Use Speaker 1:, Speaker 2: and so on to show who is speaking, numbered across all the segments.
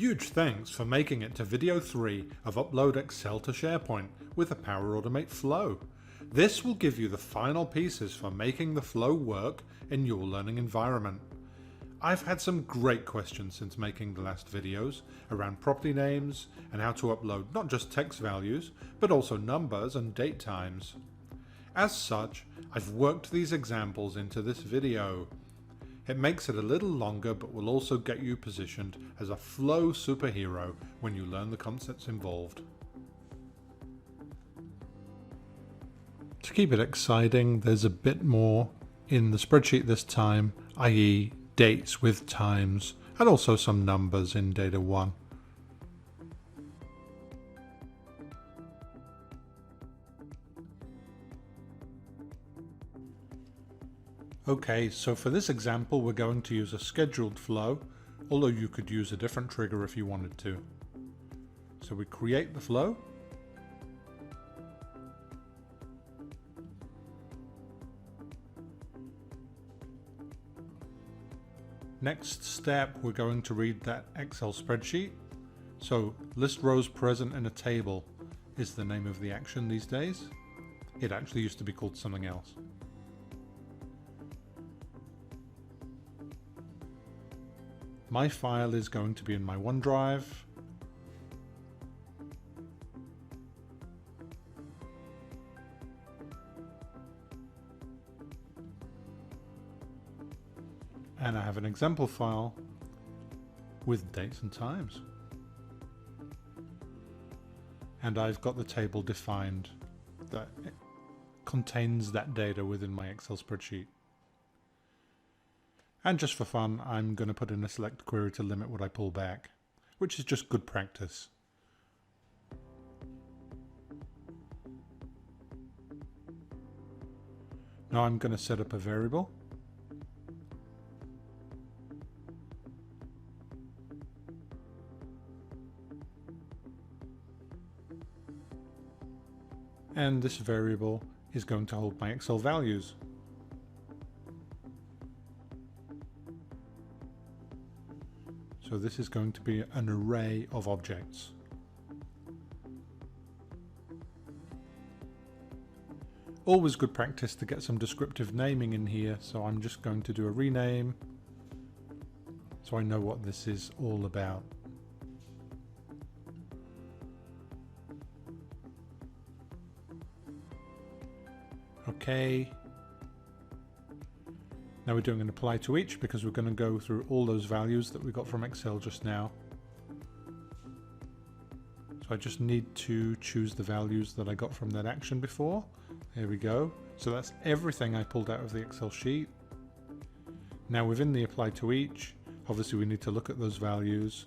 Speaker 1: Huge thanks for making it to video 3 of Upload Excel to SharePoint with the Power Automate flow. This will give you the final pieces for making the flow work in your learning environment. I've had some great questions since making the last videos around property names and how to upload not just text values but also numbers and date times. As such, I've worked these examples into this video. It makes it a little longer but will also get you positioned as a flow superhero when you learn the concepts involved. To keep it exciting, there's a bit more in the spreadsheet this time, i.e. dates with times and also some numbers in data 1. Okay, so for this example we're going to use a scheduled flow, although you could use a different trigger if you wanted to. So we create the flow. Next step, we're going to read that Excel spreadsheet. So list rows present in a table is the name of the action these days. It actually used to be called something else. My file is going to be in my OneDrive. And I have an example file with dates and times. And I've got the table defined that contains that data within my Excel spreadsheet. And just for fun, I'm going to put in a select query to limit what I pull back, which is just good practice. Now I'm going to set up a variable. And this variable is going to hold my Excel values. So this is going to be an array of objects. Always good practice to get some descriptive naming in here, so I'm just going to do a rename so I know what this is all about. Okay. Now we're doing an apply to each because we're going to go through all those values that we got from Excel just now. So I just need to choose the values that I got from that action before. There we go. So that's everything I pulled out of the Excel sheet. Now within the apply to each, obviously we need to look at those values.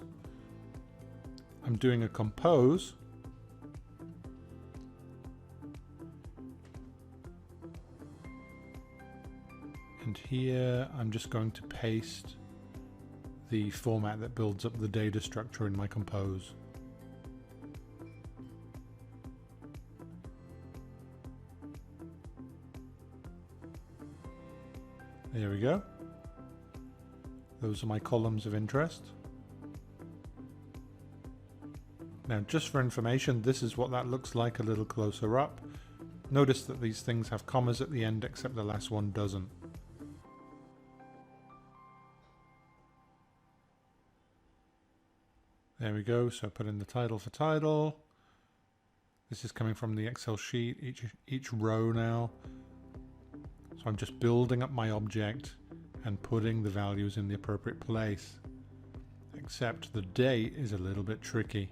Speaker 1: I'm doing a compose. And here I'm just going to paste the format that builds up the data structure in my compose. There we go. Those are my columns of interest. Now just for information, this is what that looks like a little closer up. Notice that these things have commas at the end except the last one doesn't. There we go, so put in the title for title. This is coming from the Excel sheet, each row now. So I'm just building up my object and putting the values in the appropriate place. Except the date is a little bit tricky.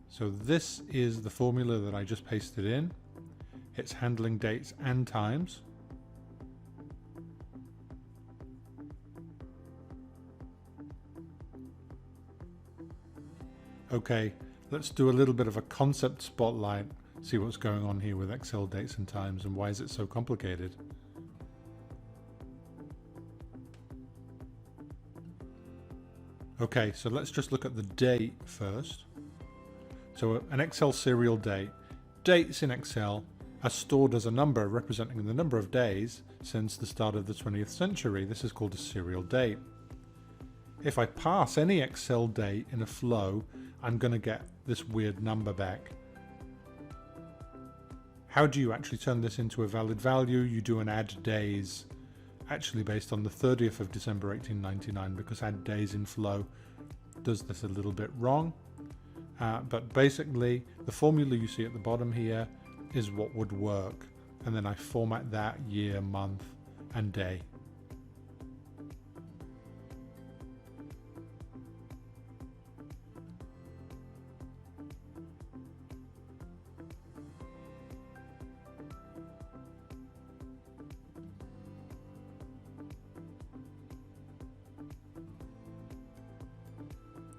Speaker 1: So this is the formula that I just pasted in. It's handling dates and times. Okay, let's do a little bit of a concept spotlight, see what's going on here with Excel dates and times and why is it so complicated. Okay, so let's just look at the date first. So an Excel serial date. Dates in Excel are stored as a number representing the number of days since the start of the 20th century. This is called a serial date. If I pass any Excel date in a flow, I'm going to get this weird number back. How do you actually turn this into a valid value? You do an add days, actually based on the 30th of December 1899, because add days in flow does this a little bit wrong. But basically the formula you see at the bottom here is what would work, and then I format that year, month and day.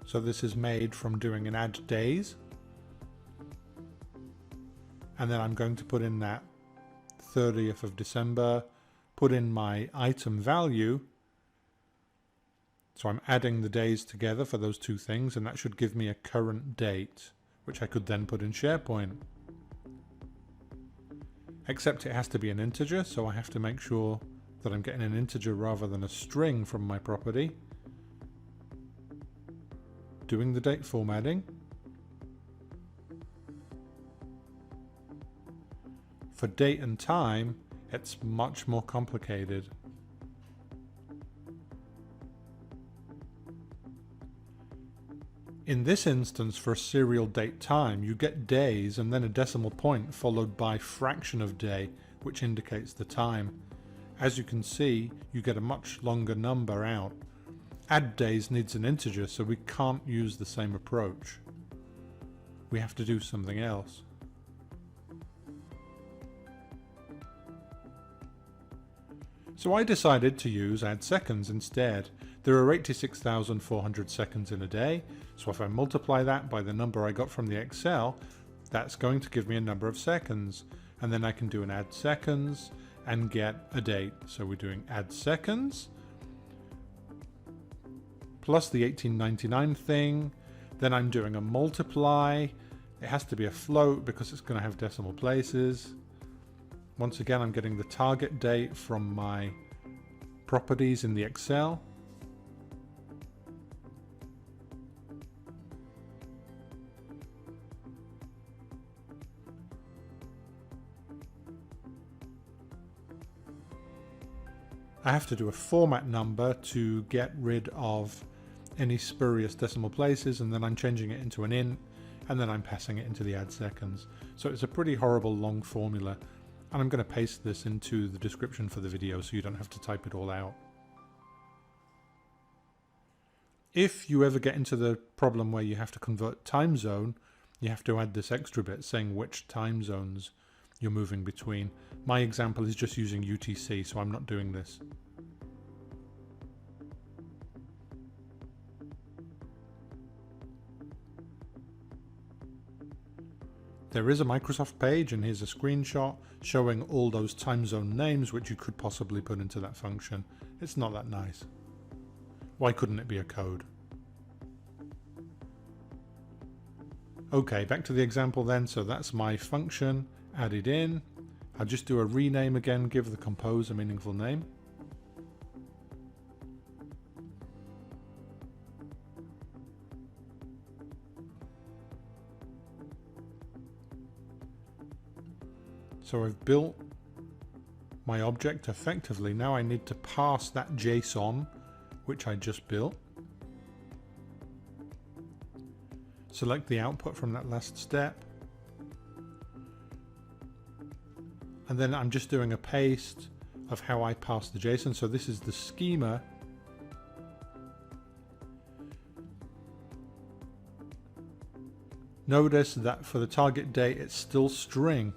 Speaker 1: So this is made from doing an add days, and then I'm going to put in that 30th of December, put in my item value. So I'm adding the days together for those two things, and that should give me a current date, which I could then put in SharePoint. Except it has to be an integer, so I have to make sure that I'm getting an integer rather than a string from my property. Doing the date formatting. For date and time, it's much more complicated. In this instance, for a serial date time, you get days and then a decimal point followed by fraction of day, which indicates the time. As you can see, you get a much longer number out. Add days needs an integer, so we can't use the same approach. We have to do something else. So I decided to use addSeconds instead. There are 86,400 seconds in a day, so if I multiply that by the number I got from the Excel, that's going to give me a number of seconds. And then I can do an addSeconds and get a date. So we're doing addSeconds plus the 1899 thing. Then I'm doing a multiply. It has to be a float because it's going to have decimal places. Once again, I'm getting the target date from my properties in the Excel. I have to do a format number to get rid of any spurious decimal places, and then I'm changing it into an int, and then I'm passing it into the addSeconds. So it's a pretty horrible long formula, and I'm going to paste this into the description for the video so you don't have to type it all out. If you ever get into the problem where you have to convert time zone, you have to add this extra bit saying which time zones you're moving between. My example is just using UTC, so I'm not doing this. There is a Microsoft page, and here's a screenshot showing all those time zone names which you could possibly put into that function. It's not that nice. Why couldn't it be a code? Okay, back to the example then. So that's my function added in. I'll just do a rename again, give the compose a meaningful name. So I've built my object effectively. Now I need to pass that JSON, which I just built. Select the output from that last step. And then I'm just doing a paste of how I pass the JSON. So this is the schema. Notice that for the target date, it's still string.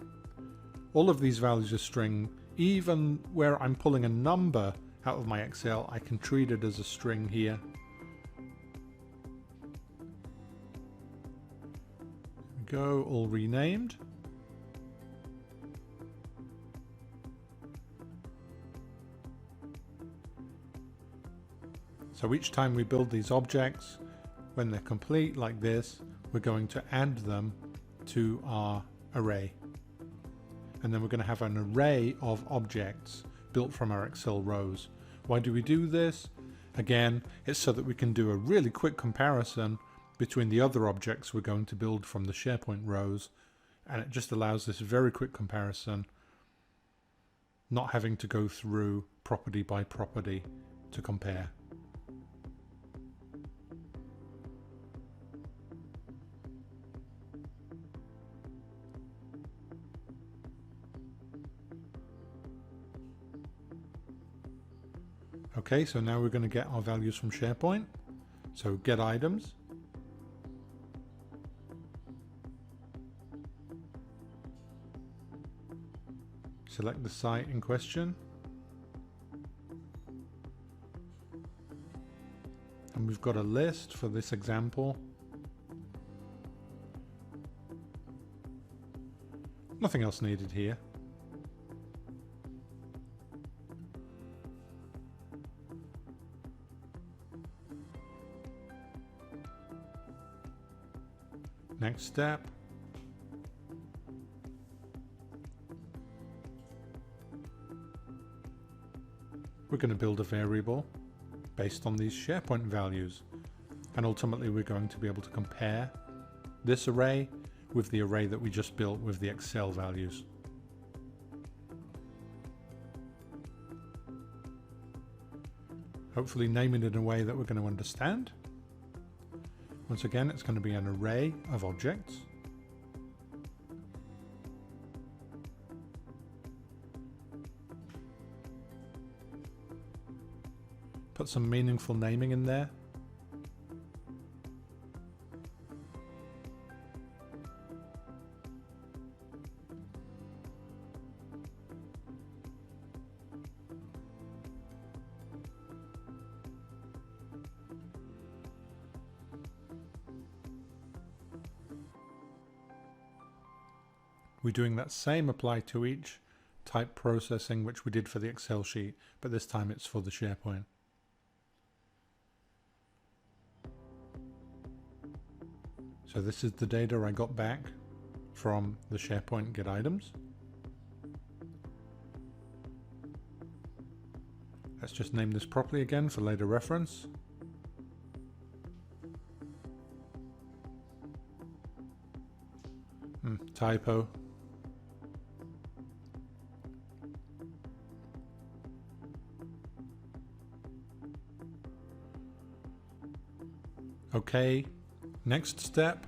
Speaker 1: All of these values are string. Even where I'm pulling a number out of my Excel, I can treat it as a string here. There we go, all renamed. So each time we build these objects, when they're complete like this, we're going to add them to our array. and then we're going to have an array of objects built from our Excel rows. Why do we do this? Again, it's so that we can do a really quick comparison between the other objects we're going to build from the SharePoint rows, and it just allows this very quick comparison, not having to go through property by property to compare. Okay, so now we're going to get our values from SharePoint. So get items. Select the site in question. And we've got a list for this example. Nothing else needed here. Next step. We're going to build a variable based on these SharePoint values, and ultimately we're going to be able to compare this array with the array that we just built with the Excel values. Hopefully name it in a way that we're going to understand. Once again, it's going to be an array of objects. Put some meaningful naming in there. We're doing that same apply to each type processing which we did for the Excel sheet, but this time it's for the SharePoint. So this is the data I got back from the SharePoint get items. Let's just name this properly again for later reference. Typo. Okay, next step.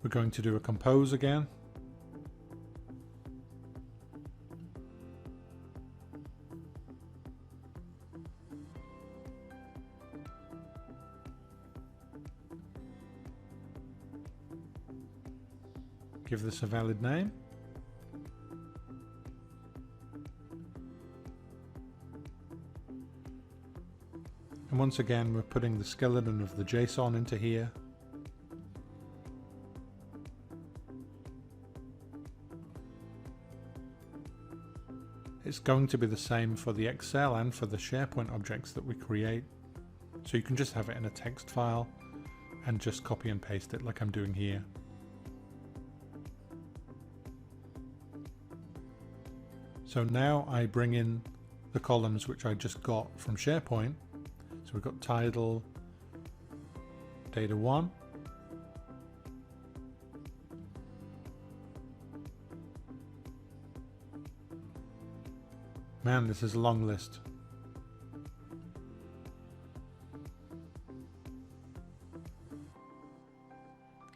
Speaker 1: We're going to do a compose again. Give this a valid name. And once again, we're putting the skeleton of the JSON into here. It's going to be the same for the Excel and for the SharePoint objects that we create. So you can just have it in a text file and just copy and paste it like I'm doing here. So now I bring in the columns which I just got from SharePoint. So we've got title, data 1, man, this is a long list.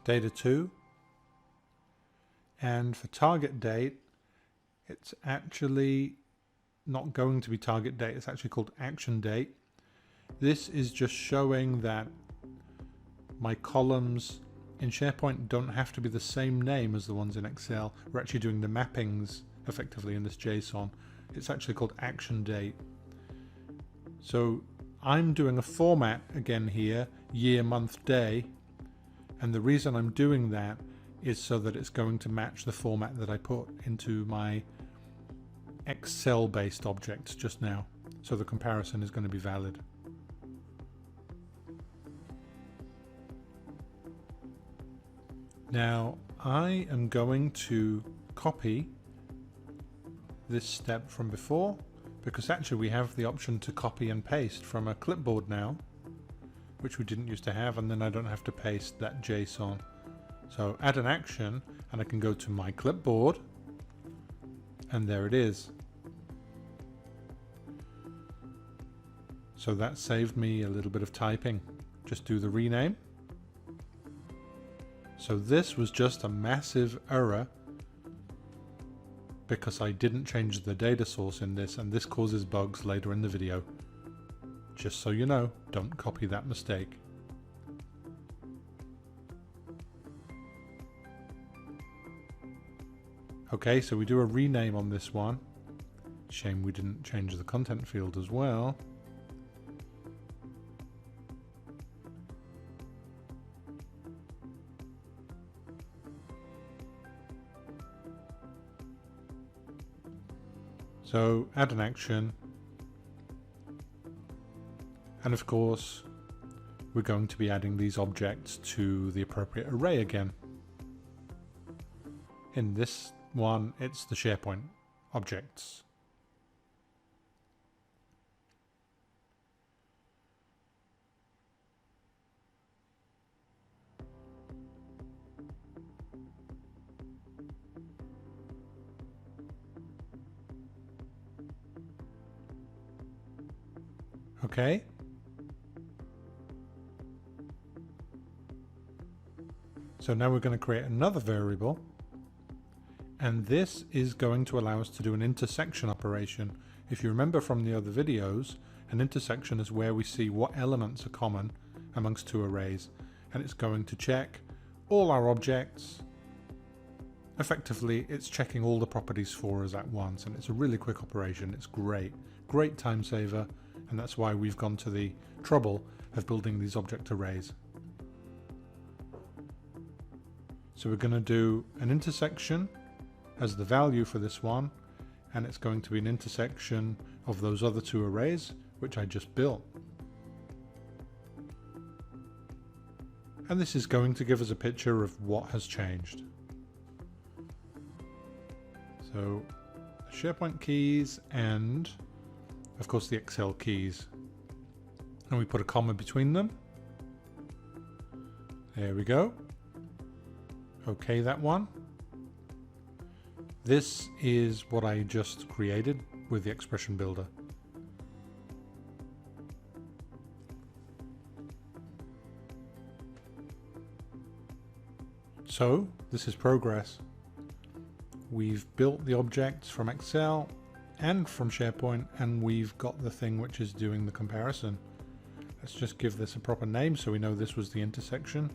Speaker 1: Data 2, and for target date, it's actually not going to be target date, it's actually called action date. This is just showing that my columns in SharePoint don't have to be the same name as the ones in Excel. We're actually doing the mappings effectively in this JSON. It's actually called action date. So I'm doing a format again here, year, month, day, and the reason I'm doing that is so that it's going to match the format that I put into my Excel based objects just now. So the comparison is going to be valid. Now I am going to copy this step from before, because actually we have the option to copy and paste from a clipboard now, which we didn't used to have, and then I don't have to paste that JSON. So add an action, and I can go to my clipboard, and there it is. So that saved me a little bit of typing. Just do the rename. So this was just a massive error because I didn't change the data source in this, and this causes bugs later in the video. Just so you know, don't copy that mistake. Okay, so we do a rename on this one. Shame we didn't change the content field as well. So add an action, and of course we're going to be adding these objects to the appropriate array again. In this one it's the SharePoint objects. Okay. So now we're going to create another variable, and this is going to allow us to do an intersection operation. If you remember from the other videos, an intersection is where we see what elements are common amongst two arrays, and it's going to check all our objects. Effectively, it's checking all the properties for us at once, and it's a really quick operation. It's great time saver, and that's why we've gone to the trouble of building these object arrays. So we're going to do an intersection as the value for this one, and it's going to be an intersection of those other two arrays which I just built. And this is going to give us a picture of what has changed. So the SharePoint keys and of course the Excel keys, and we put a comma between them. There we go. Okay, that one. This is what I just created with the expression builder. So this is progress. We've built the objects from Excel and from SharePoint, and we've got the thing which is doing the comparison. Let's just give this a proper name so we know this was the intersection.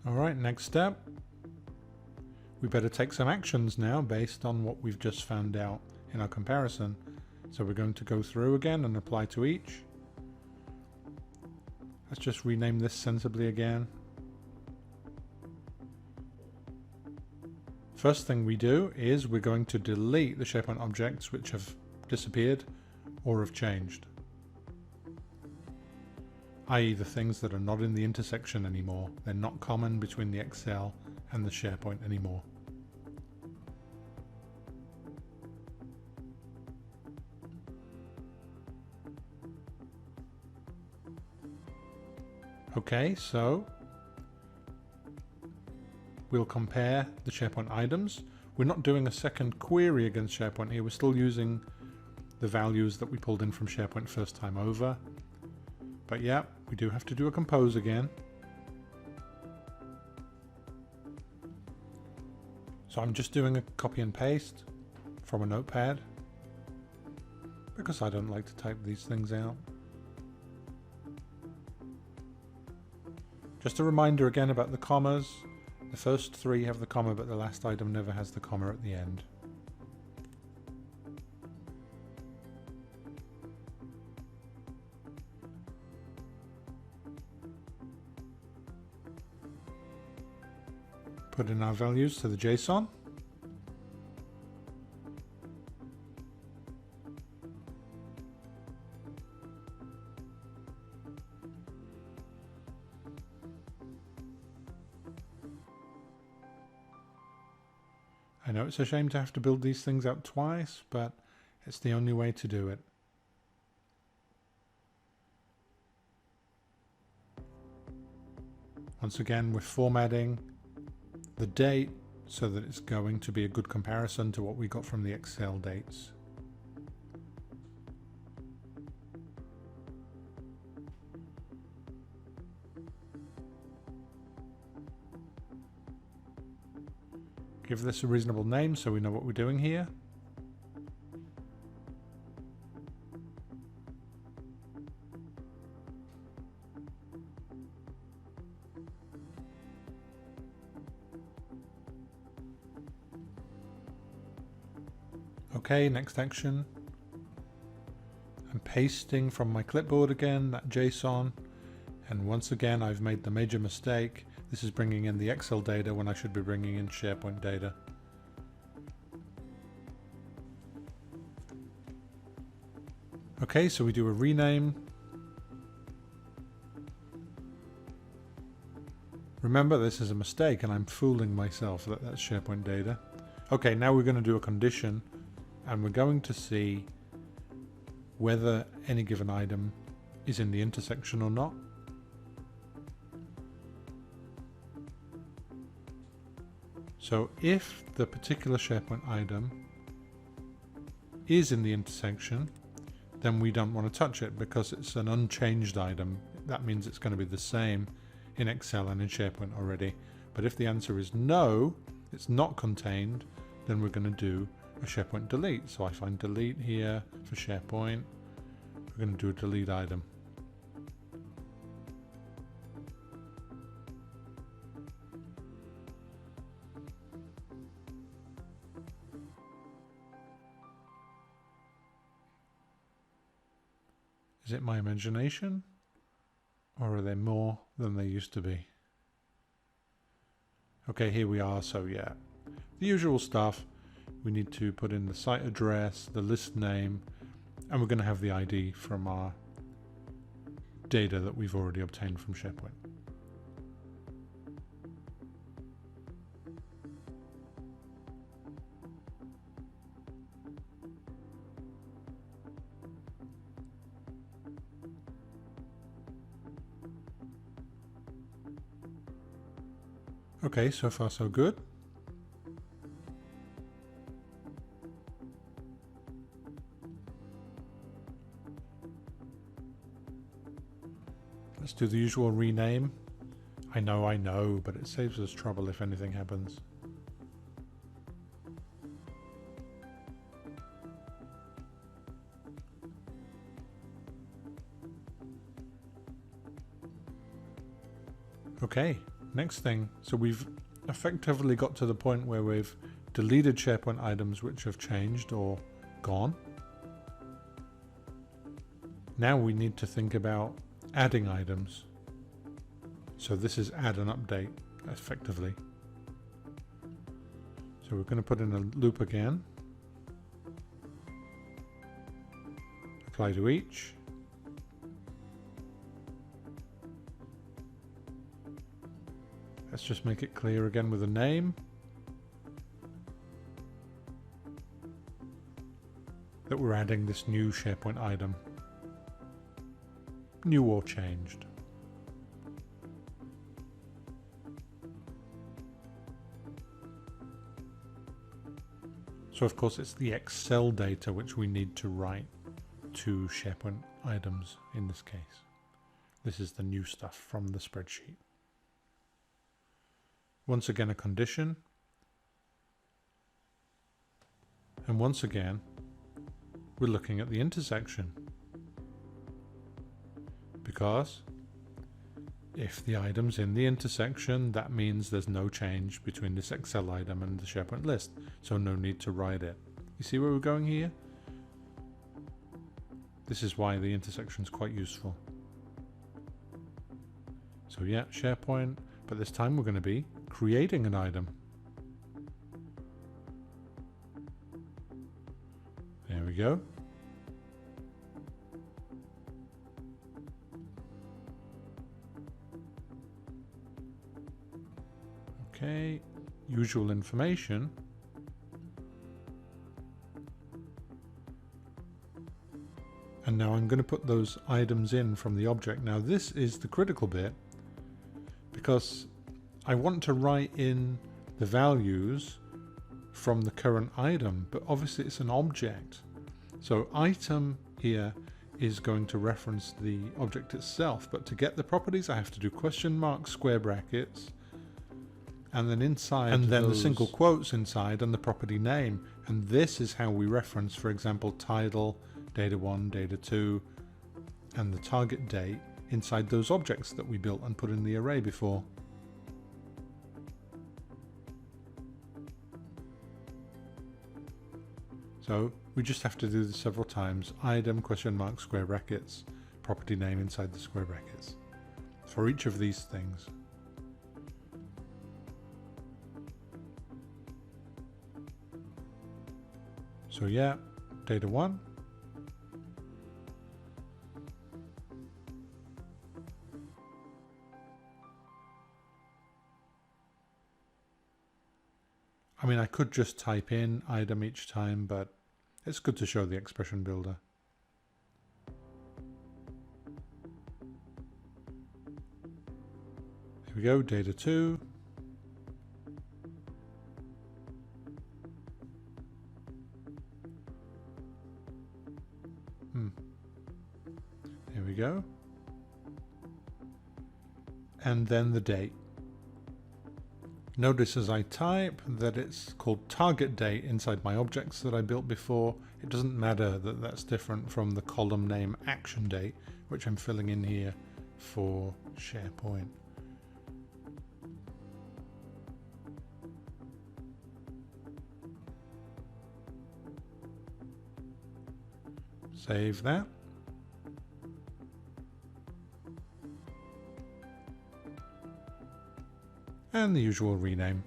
Speaker 1: Alright, next step. We better take some actions now based on what we've just found out in our comparison. So we're going to go through again and apply to each. Let's just rename this sensibly again. First thing we do is we're going to delete the SharePoint objects which have disappeared or have changed, i.e. the things that are not in the intersection anymore. They're not common between the Excel and the SharePoint anymore. Okay, so we'll compare the SharePoint items. We're not doing a second query against SharePoint here. We're still using the values that we pulled in from SharePoint first time over. But yeah, we do have to do a compose again. So I'm just doing a copy and paste from a notepad because I don't like to type these things out. Just a reminder again about the commas. The first three have the comma, but the last item never has the comma at the end. Put in our values to the JSON. I know it's a shame to have to build these things out twice, but it's the only way to do it. Once again, we're formatting the date so that it's going to be a good comparison to what we got from the Excel dates. Give this a reasonable name so we know what we're doing here. Okay, next action. I'm pasting from my clipboard again, that JSON, and once again I've made the major mistake. This is bringing in the Excel data when I should be bringing in SharePoint data. Okay, so we do a rename. Remember, this is a mistake and I'm fooling myself that that's SharePoint data. Okay, now we're going to do a condition and we're going to see whether any given item is in the intersection or not. So if the particular SharePoint item is in the intersection, then we don't want to touch it because it's an unchanged item. That means it's going to be the same in Excel and in SharePoint already. But if the answer is no, it's not contained, then we're going to do a SharePoint delete. So I find delete here for SharePoint. We're going to do a delete item. Is it my imagination, or are they more than they used to be? Okay, here we are. So yeah, the usual stuff. We need to put in the site address, the list name, and we're going to have the ID from our data that we've already obtained from SharePoint. Okay, so far so good. Let's do the usual rename. I know, but it saves us trouble if anything happens. Okay, next thing. So we've effectively got to the point where we've deleted SharePoint items which have changed or gone. Now we need to think about adding items. So this is add and update effectively. So we're going to put in a loop again. Apply to each. Let's just make it clear again with a name. That we're adding this new SharePoint item. New or changed. So of course it's the Excel data which we need to write to SharePoint items in this case. This is the new stuff from the spreadsheet. Once again a condition. And once again we're looking at the intersection. Because if the item's in the intersection, that means there's no change between this Excel item and the SharePoint list, so no need to write it. You see where we're going here? This is why the intersection is quite useful. So yeah, SharePoint, but this time we're going to be creating an item. There we go. Okay, usual information. And now I'm going to put those items in from the object. Now this is the critical bit, because I want to write in the values from the current item, but obviously it's an object. So item here is going to reference the object itself, but to get the properties I have to do question mark, square brackets, and then inside, and then the single quotes inside, and the property name. And this is how we reference, for example, title, data1, data2, and the target date inside those objects that we built and put in the array before. So we just have to do this several times. Item, question mark, square brackets, property name inside the square brackets for each of these things. So yeah, data1. I mean, I could just type in item each time, but it's good to show the expression builder. Here we go, data2. There we go. And then the date. Notice as I type that it's called target date inside my objects that I built before. It doesn't matter that that's different from the column name action date, which I'm filling in here for SharePoint. Save that. And the usual rename.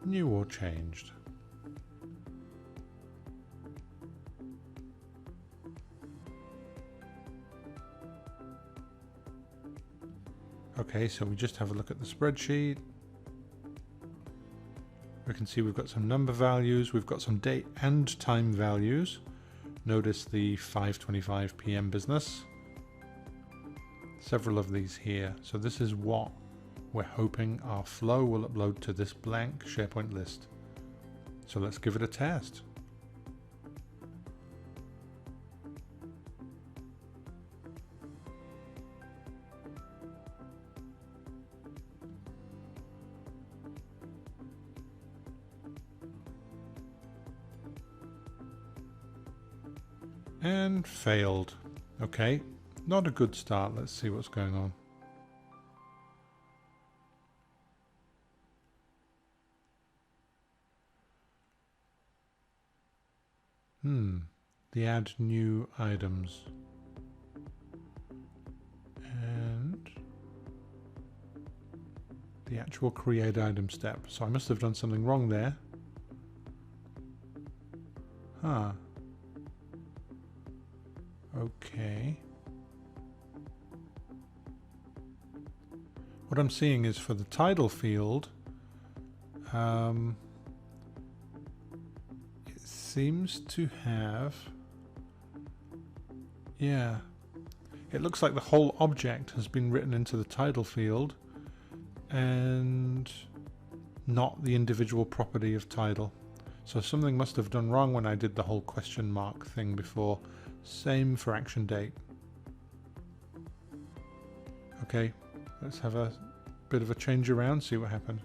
Speaker 1: New or changed. Okay, so we just have a look at the spreadsheet. We can see we've got some number values, we've got some date and time values. Notice the 5:25 p.m. business. Several of these here. So this is what we're hoping our flow will upload to this blank SharePoint list. So let's give it a test. And failed. Okay. Not a good start. Let's see what's going on. The add new items. And the actual create item step. So I must have done something wrong there. Huh. Okay. What I'm seeing is for the title field, it seems to have, yeah, it looks like the whole object has been written into the title field and not the individual property of title. So something must have done wrong when I did the whole question mark thing before. Same for action date. Okay. Let's have a bit of a change around, see what happened.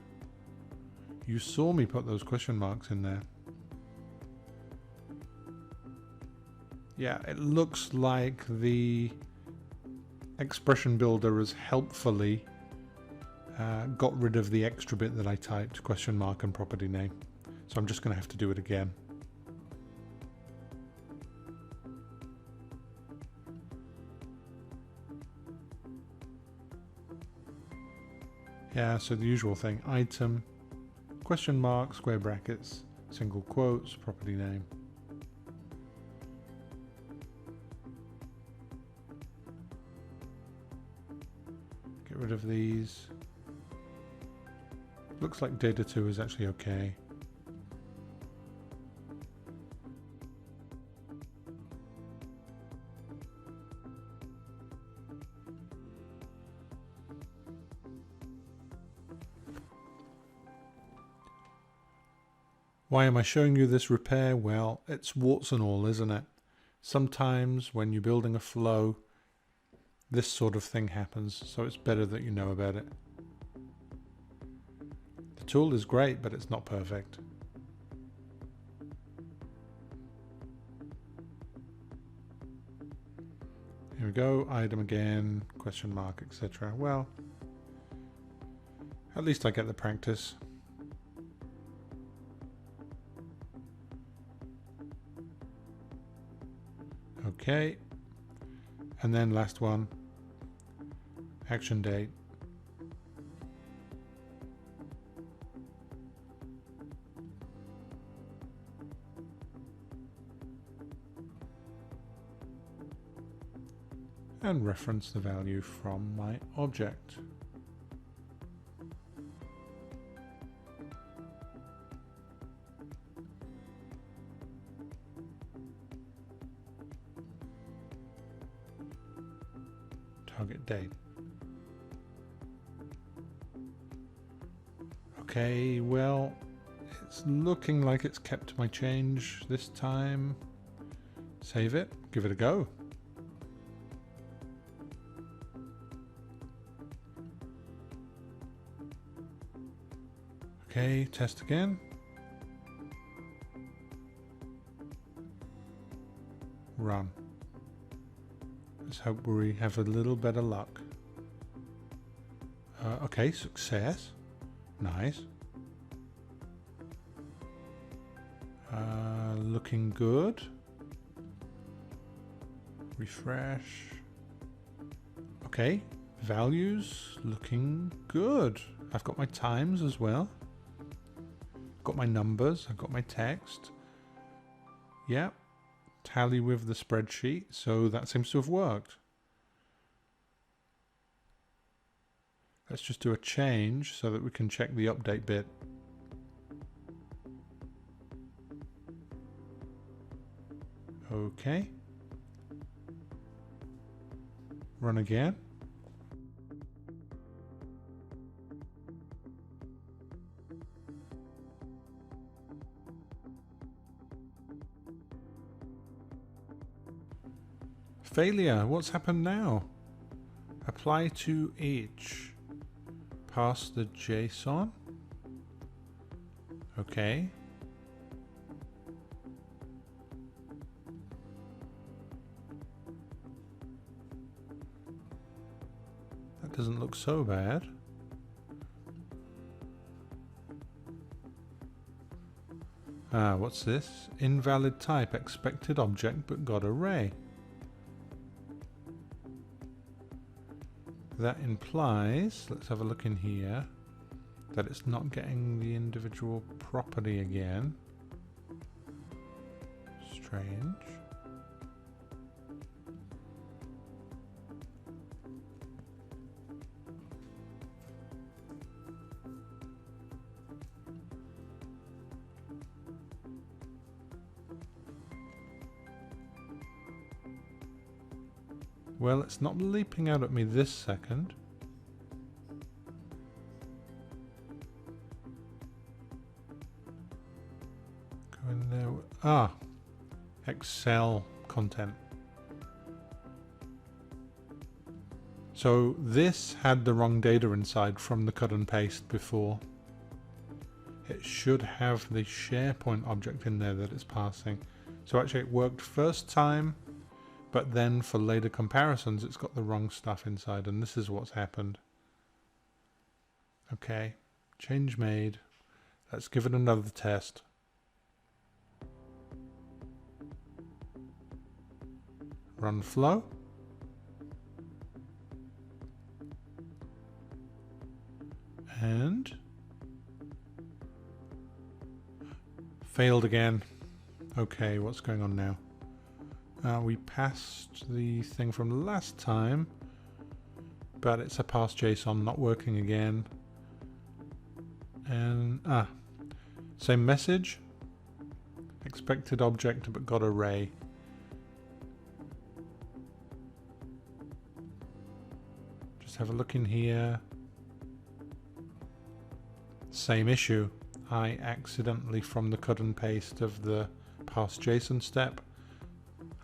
Speaker 1: You saw me put those question marks in there. Yeah, it looks like the expression builder has helpfully got rid of the extra bit that I typed, question mark and property name. So I'm just going to have to do it again. Yeah, so the usual thing, item, question mark, square brackets, single quotes, property name. Get rid of these. Looks like data 2 is actually okay. Why am I showing you this repair? Well, it's warts and all, isn't it? Sometimes when you're building a flow, this sort of thing happens, so it's better that you know about it. The tool is great, but it's not perfect. Here we go, item again, question mark, etc. Well, at least I get the practice. Okay, and then last one, action date. And reference the value from my object. Target date. Okay, well, it's looking like it's kept my change this time. Save it, give it a go. Okay, test again. Run. Let's hope we have a little better luck. Okay, success. Nice. Looking good. Refresh. Okay, values looking good. I've got my times as well. I've got my numbers, I've got my text. Yep. Tally with the spreadsheet, so that seems to have worked. Let's just do a change so that we can check the update bit. Okay. Run again. Failure. What's happened now? Apply to each. Pass the JSON. Okay. That doesn't look so bad. What's this? Invalid type, expected object, but got array. That implies, let's have a look in here, that it's not getting the individual property again. Strange. Well, it's not leaping out at me this second. Go in there. Excel content. So this had the wrong data inside from the cut and paste before. It should have the SharePoint object in there that it's passing. So actually it worked first time, but then for later comparisons, it's got the wrong stuff inside, and this is what's happened. Okay, change made. Let's give it another test. Run flow. And failed again. Okay, what's going on now? We passed the thing from last time, but it's a parse JSON not working again. And same message. Expected object but got array. Just have a look in here. Same issue. I accidentally, from the cut and paste of the parse JSON step,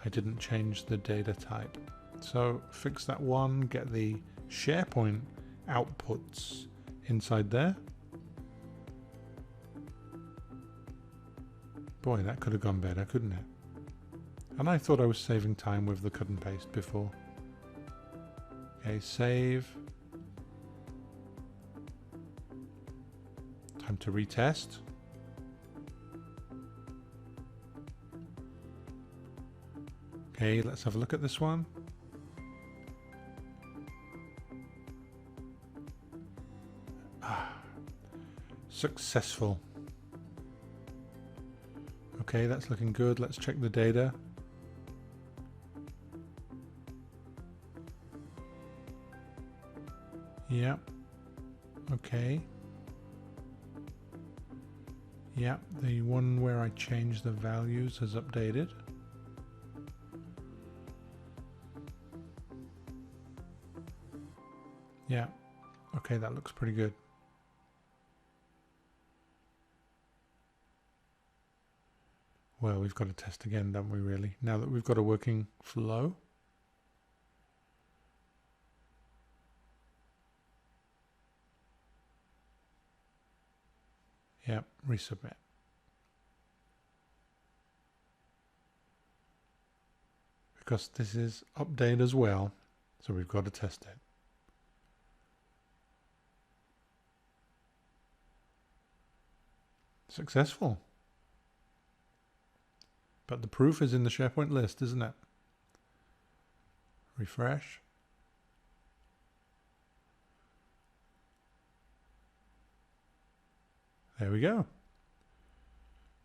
Speaker 1: I didn't change the data type. So fix that one, get the SharePoint outputs inside there. Boy, that could have gone better, couldn't it? And I thought I was saving time with the cut and paste before. Okay, save. Time to retest. Okay, let's have a look at this one. Successful. Okay, that's looking good. Let's check the data. Yep. Okay. Yep, the one where I changed the values has updated. Yeah. Okay, that looks pretty good. Well, we've got to test again, don't we, really? Now that we've got a working flow. Yep, resubmit. Because this is update as well, so we've got to test it. Successful. But the proof is in the SharePoint list, isn't it? Refresh. There we go.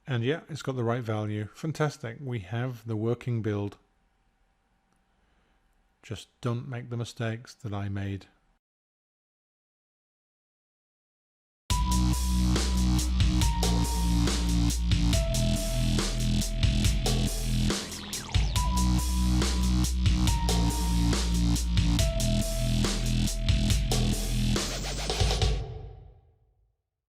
Speaker 1: And yeah, it's got the right value. Fantastic. We have the working build. Just don't make the mistakes that I made